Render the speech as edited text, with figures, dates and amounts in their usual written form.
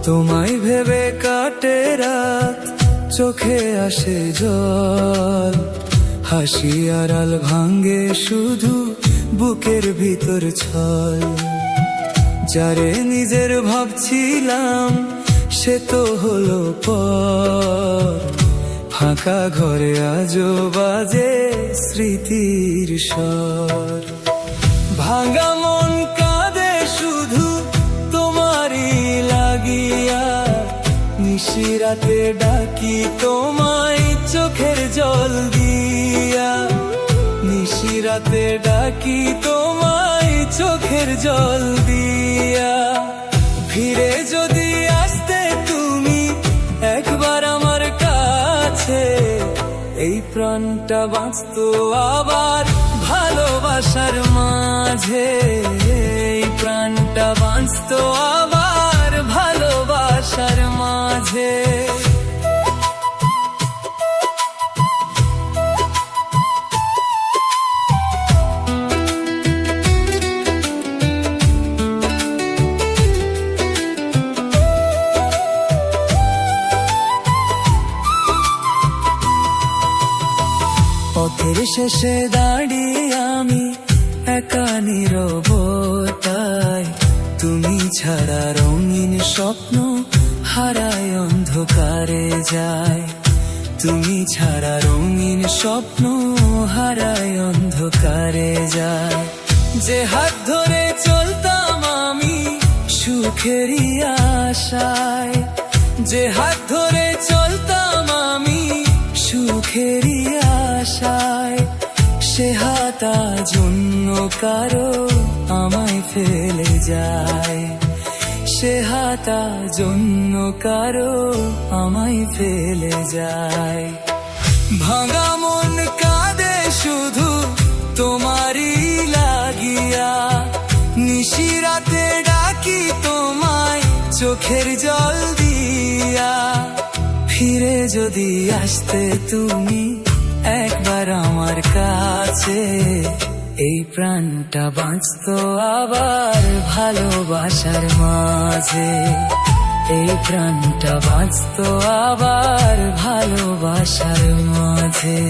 তোমায় ভেবে কাটে রাত, চোখে আসে জল, হাসি আড়াল ভাঙ্গে শুধু বুকের ভিতর ছল। যারে নিজের ভাবছিলাম সে তো হলো পর, ফাঁকা ঘরে আজও বাজে স্মৃতির স্বর। ভাঙা মন কাঁদে শুধু তোমারই লাগিয়া, নিশিরাতে ডাকি তোমায় চোখের জল দিয়া, নিশিরাতে ডাকি তোমায় চোখের জল দিয়া। ফিরে যদি আসতে তুমি একবার আমার কাছে, এই প্রাণটা বাঁচতো আবার ভালোবাসার মাঝে, এই প্রাণটা বাঁচতো আবার ভালোবাসার মাঝে। পথের শেষে দাঁড়িয়ে আমি একা নীরবতায়, তুমি ছাড়া রঙিন স্বপ্ন হারায় অন্ধকারে যায়, তুমি ছাড়া রঙিন স্বপ্ন হারায় অন্ধকারে যায়। যে হাত ধরে চলতাম আমি সুখেরই আশায়, যে হাত ধরে চলতাম আমি সুখেরই আশায়, সে হাত আজ অন্য কারো আমায় ফেলে যায়, সে হাত আজ অন্য কারো আমায় ফেলে যায়। ভাঙা মন কাঁদে শুধু তোমারই লাগিয়া, নিশিরাতে ডাকি তোমায় চোখের জল দিয়া। ফিরে যদি আসতে তুমি একবার আমার কাছে, এই প্রাণটা বাঁচতো আবার ভালোবাসার মাঝে, এই প্রাণটা বাঁচতো আবার ভালোবাসার মাঝে।